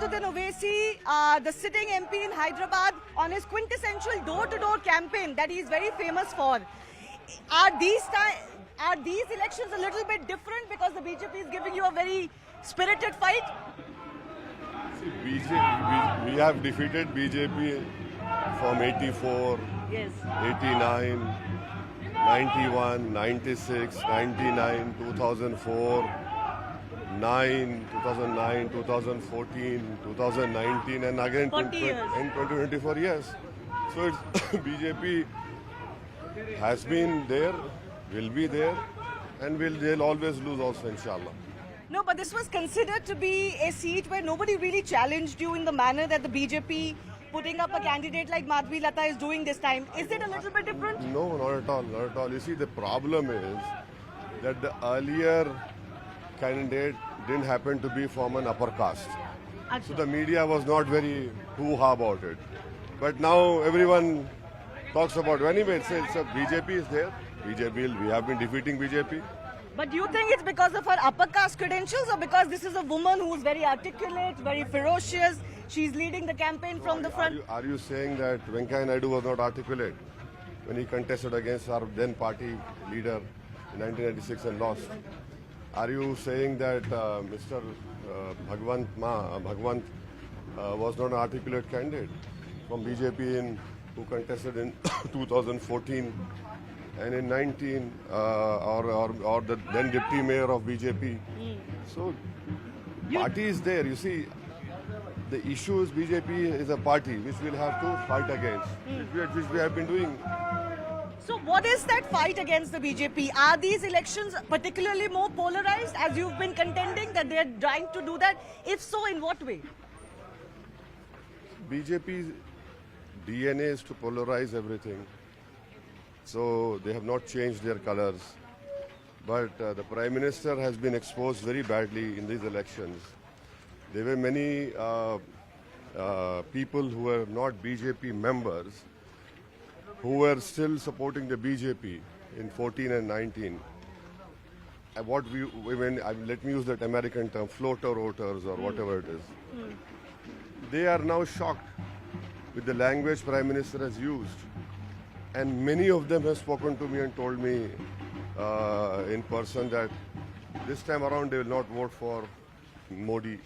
Asaduddin Owaisi, the sitting MP in Hyderabad, on his quintessential door-to-door campaign that he is very famous for. Are these elections a little bit different because the BJP is giving you a very spirited fight? See, we have defeated BJP from 84, Yes. 89, 91, 96, 99, 2004, 2009, 2014, 2019, and again 40 years. in 2024 years. So it's BJP has been there, will be there, and they'll always lose also, inshallah. No, but this was considered to be a seat where nobody really challenged you in the manner that the BJP putting up a candidate like Madhvi Lata is doing this time. Is it a little bit different? No, not at all, not at all. You see, the problem is that the earlier candidate didn't happen to be from an upper caste. So the media was not very hoo-ha about it. But now everyone talks about it. Anyway, it's a BJP is there. We have been defeating BJP. But do you think it's because of her upper caste credentials or because this is a woman who's very articulate, very ferocious? She's leading the campaign from the front. Are you saying that Venkaiah Naidu was not articulate when he contested against our then party leader in 1996 and lost? Are you saying that Mr. Bhagwant was not an articulate candidate from BJP who contested in 2014 and in 19 or the then deputy mayor of BJP? So party is there. You see, the issue is BJP is a party which we'll have to fight against, which we have been doing. So what is that fight against the BJP? Are these elections particularly more polarized as you've been contending that they're trying to do that? If so, in what way? BJP's DNA is to polarize everything. So they have not changed their colors. But the Prime Minister has been exposed very badly in these elections. There were many people who were not BJP members who were still supporting the BJP in 14 and 19. And let me use that American term, floater voters or whatever it is. They are now shocked with the language Prime Minister has used. And many of them have spoken to me and told me in person that this time around they will not vote for Modi.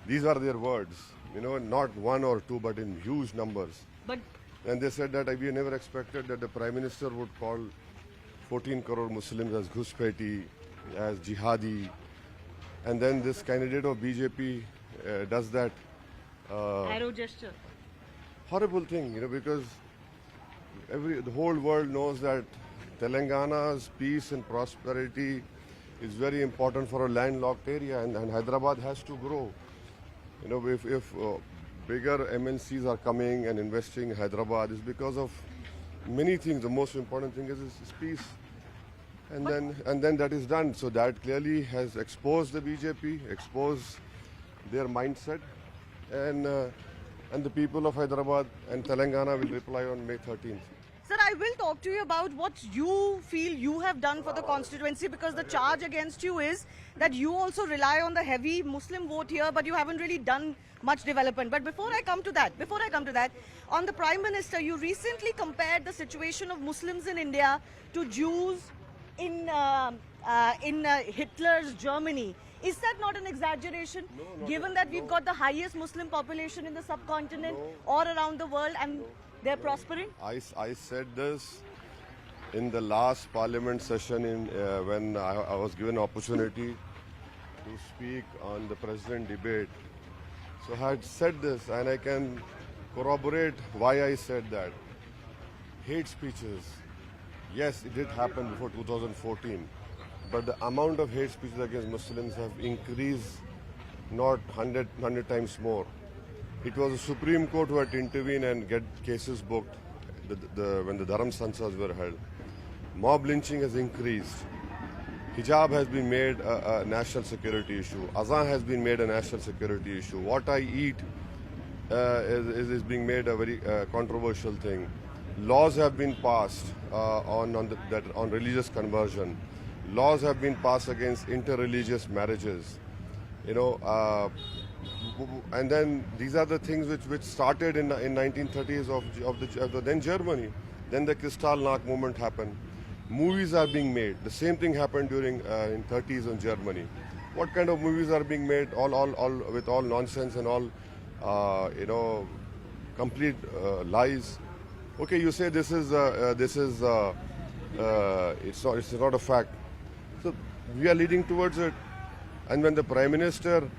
These are their words, not one or two, but in huge numbers. And they said that we never expected that the Prime Minister would call 14 crore Muslims as Ghuspeti, as jihadi. And then this candidate of BJP does that. Arrow gesture. Horrible thing, because the whole world knows that Telangana's peace and prosperity is very important for a landlocked area, and Hyderabad has to grow. If bigger MNCs are coming and investing in Hyderabad, is because of many things. The most important thing is peace, and then that is done. So that clearly has exposed the BJP, exposed their mindset, and the people of Hyderabad and Telangana will reply on May 13th. Sir, I will talk to you about what you feel you have done for the constituency, because the charge against you is that you also rely on the heavy Muslim vote here, but you haven't really done much development. But before I come to that, on the Prime Minister, you recently compared the situation of Muslims in India to Jews in Hitler's Germany. Is that not an exaggeration? No, given that we've got the highest Muslim population in the subcontinent or around the world, and they're prospering? I said this in the last parliament session when I was given opportunity to speak on the president debate. So I had said this, and I can corroborate why I said that. Hate speeches, yes, it did happen before 2014, but the amount of hate speeches against Muslims have increased not 100 times more. It was the Supreme Court who had to intervene and get cases booked when the Dharam Sansas were held. Mob lynching has increased. Hijab has been made a national security issue. Azan has been made a national security issue. What I eat is being made a very controversial thing. Laws have been passed on religious conversion. Laws have been passed against interreligious marriages. you know, and then these are the things which started in 1930s of the then Germany. Then the Kristallnacht movement happened. Movies are being made. The same thing happened during in 30s in Germany. What kind of movies are being made? All with all nonsense and all, complete lies. Okay, you say this is it's not a fact. So we are leading towards it. And when the Prime Minister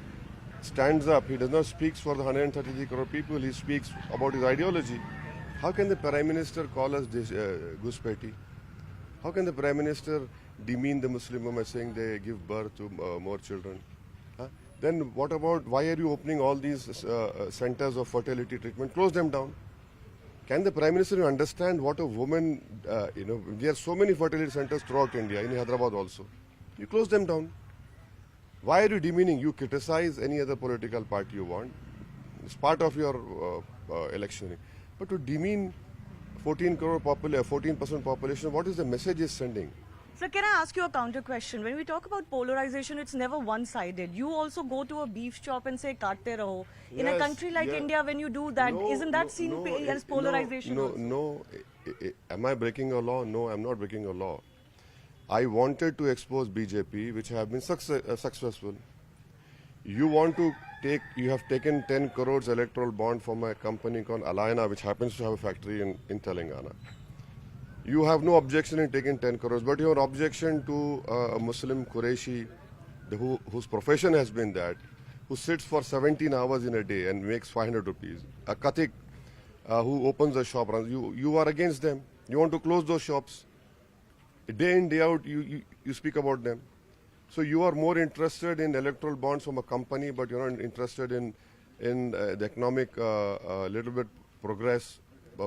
stands up, he does not speak for the 133 crore people, he speaks about his ideology. How can the Prime Minister call us this Guspeti? How can the Prime Minister demean the Muslim women saying they give birth to more children? Huh? Then what about, why are you opening all these centers of fertility treatment? Close them down. Can the Prime Minister understand what a woman, there are so many fertility centers throughout India, in Hyderabad also. You close them down. Why are you demeaning? You criticize any other political party you want. It's part of your electioneering. But to demean 14% population, what is the message is sending? So can I ask you a counter question? When we talk about polarization, it's never one-sided. You also go to a beef shop and say "Kaatte raho." In a Yes, country like yeah. India, when you do that, not that seen as polarization? No. Am I breaking a law? No, I'm not breaking a law. I wanted to expose BJP, which have been successful. You have taken 10 crores electoral bond from a company called Alayana, which happens to have a factory in Telangana. You have no objection in taking 10 crores, but your objection to a Muslim Qureshi, whose profession has been that, who sits for 17 hours in a day and makes 500 rupees, a Kathik who opens a shop, you are against them. You want to close those shops. Day in, day out, you speak about them. So you are more interested in electoral bonds from a company, but you're not interested in the economic little bit progress,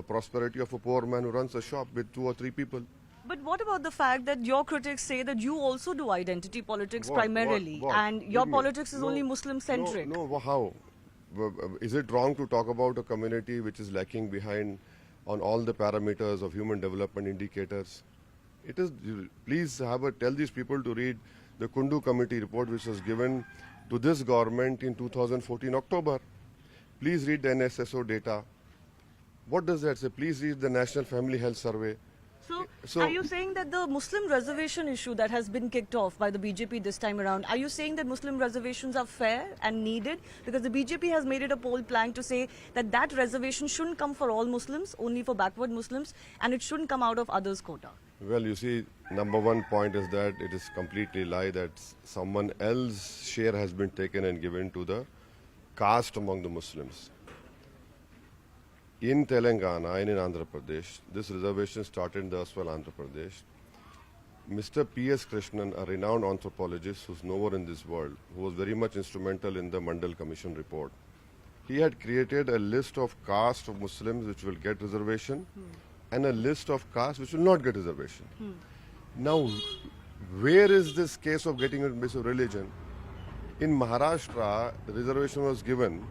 prosperity of a poor man who runs a shop with 2 or 3 people. But what about the fact that your critics say that you also do identity politics What? primarily, What? and your Give me. politics is No, only Muslim-centric? No, how? Is it wrong to talk about a community which is lacking behind on all the parameters of human development indicators? It is. Please tell these people to read the Kundu Committee report, which was given to this government in 2014 October. Please read the NSSO data. What does that say? Please read the National Family Health Survey. So, are you saying that the Muslim reservation issue that has been kicked off by the BJP this time around, are you saying that Muslim reservations are fair and needed? Because the BJP has made it a poll plank to say that that reservation shouldn't come for all Muslims, only for backward Muslims, and it shouldn't come out of others' quota. Well, you see, number one point is that it is completely lie that someone else's share has been taken and given to the caste among the Muslims. In Telangana and in Andhra Pradesh, this reservation started in the erstwhile Andhra Pradesh. Mr. P.S. Krishnan, a renowned anthropologist who's nowhere in this world, who was very much instrumental in the Mandal Commission report, he had created a list of caste of Muslims which will get reservation and a list of castes which will not get reservation. Now, where is this case of getting a base of religion? In Maharashtra, the reservation was given.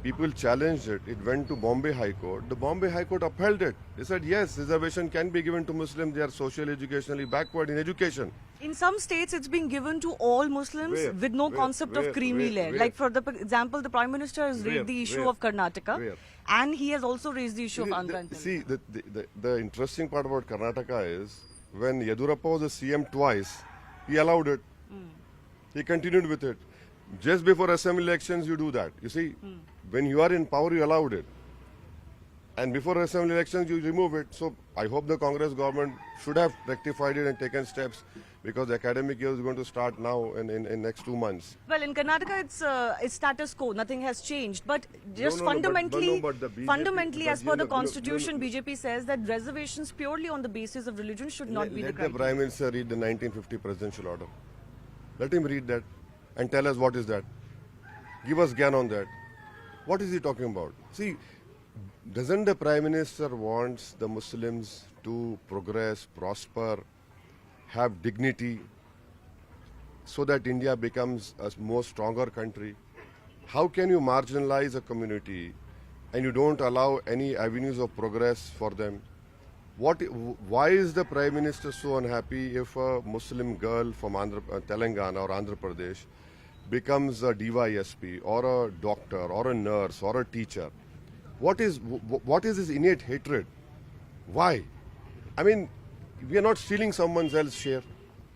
People challenged it. It went to Bombay High Court. The Bombay High Court upheld it. They said, yes, reservation can be given to Muslims. They are socially, educationally backward in education. In some states, it's being given to all Muslims Where? with no concept of creamy layer. Where? Like, for the example, the Prime Minister has raised the issue Where? of Karnataka, Where? and he has also raised the issue of Andhra and Telangana. See, the interesting part about Karnataka is when Yedurappa was the CM twice, he allowed it. He continued with it. Just before assembly elections, you do that. You see, when you are in power, you allowed it. And before assembly elections, you remove it. So I hope the Congress government should have rectified it and taken steps, because the academic year is going to start now in next 2 months. Well, in Karnataka, it's status quo. Nothing has changed. But just No, but fundamentally, the BJP fundamentally, as per the no, constitution, BJP says that reservations purely on the basis of religion should not be the Let the criteria. Prime Minister read the 1950 presidential order. Let him read that and tell us what is that. Give us gyan on that. What is he talking about? See, doesn't the Prime Minister wants the Muslims to progress, prosper, have dignity, so that India becomes a more stronger country? How can you marginalize a community and you don't allow any avenues of progress for them? Why is the Prime Minister so unhappy if a Muslim girl from Telangana or Andhra Pradesh becomes a DYSP or a doctor or a nurse or a teacher, what is this innate hatred? Why? I mean, we are not stealing someone else's share.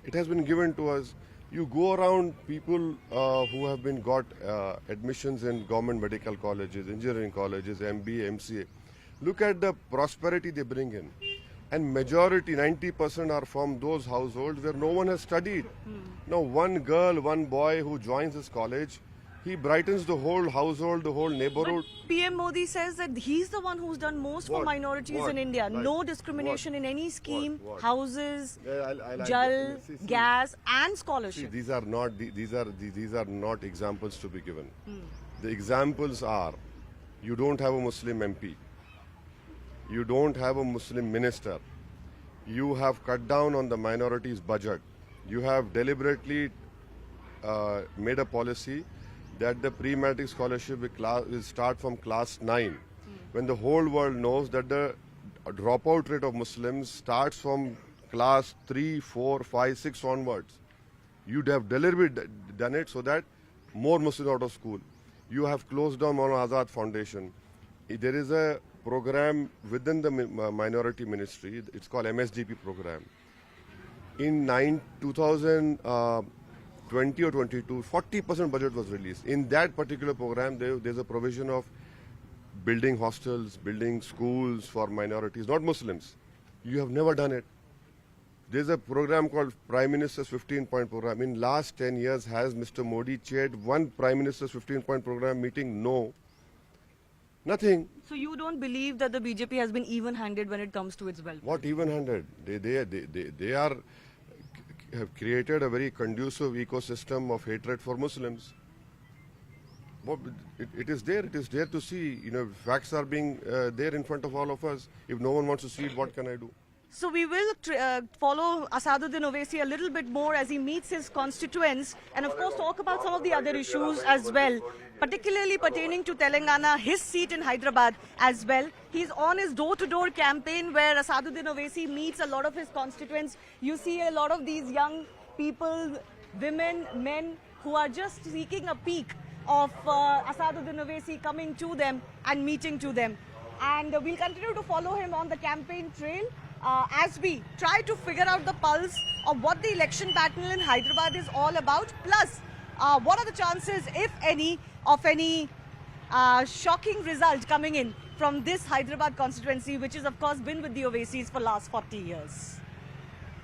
It has been given to us. You go around people who have been got admissions in government medical colleges, engineering colleges, MBA, MCA. Look at the prosperity they bring in. And majority, 90% are from those households where no one has studied. Now, one girl, one boy who joins this college, he brightens the whole household, the whole neighborhood. But PM Modi says that he's the one who's done most for What? minorities What? in India. Like, No discrimination in any scheme, What? houses, Yeah, I'll jal, see. gas, and See, scholarship. these are not examples to be given. The examples are: you don't have a Muslim MP, you don't have a Muslim minister, you have cut down on the minorities budget, you have deliberately made a policy that the pre-matric scholarship will start from class 9, when the whole world knows that the dropout rate of Muslims starts from class 3, 4, 5, 6 onwards. You'd have deliberately done it so that more Muslims out of school. You have closed down Maulana Azad Foundation. There is a program within the minority ministry. It's called MSGP program. In 2020 or 22, 40% budget was released. In that particular program, there's a provision of building hostels, building schools for minorities, not Muslims. You have never done it. There's a program called Prime Minister's 15-point program. In last 10 years, has Mr. Modi chaired one Prime Minister's 15-point program meeting? No. Nothing. So you don't believe that the BJP has been even-handed when it comes to its welfare? What even-handed? They have created a very conducive ecosystem of hatred for Muslims. It is there. It is there to see. You know, facts are being there in front of all of us. If no one wants to see it, what can I do? So we will follow Asaduddin Owaisi a little bit more as he meets his constituents, and of course talk about some of the other issues as well, particularly pertaining to Telangana, his seat in Hyderabad as well. He's on his door-to-door campaign where Asaduddin Owaisi meets a lot of his constituents. You see a lot of these young people, women, men who are just seeking a peek of Asaduddin Owaisi coming to them and meeting to them. And we'll continue to follow him on the campaign trail as we try to figure out the pulse of what the election battle in Hyderabad is all about. Plus, what are the chances, if any, of any shocking result coming in from this Hyderabad constituency, which has of course been with the Owaisis for last 40 years.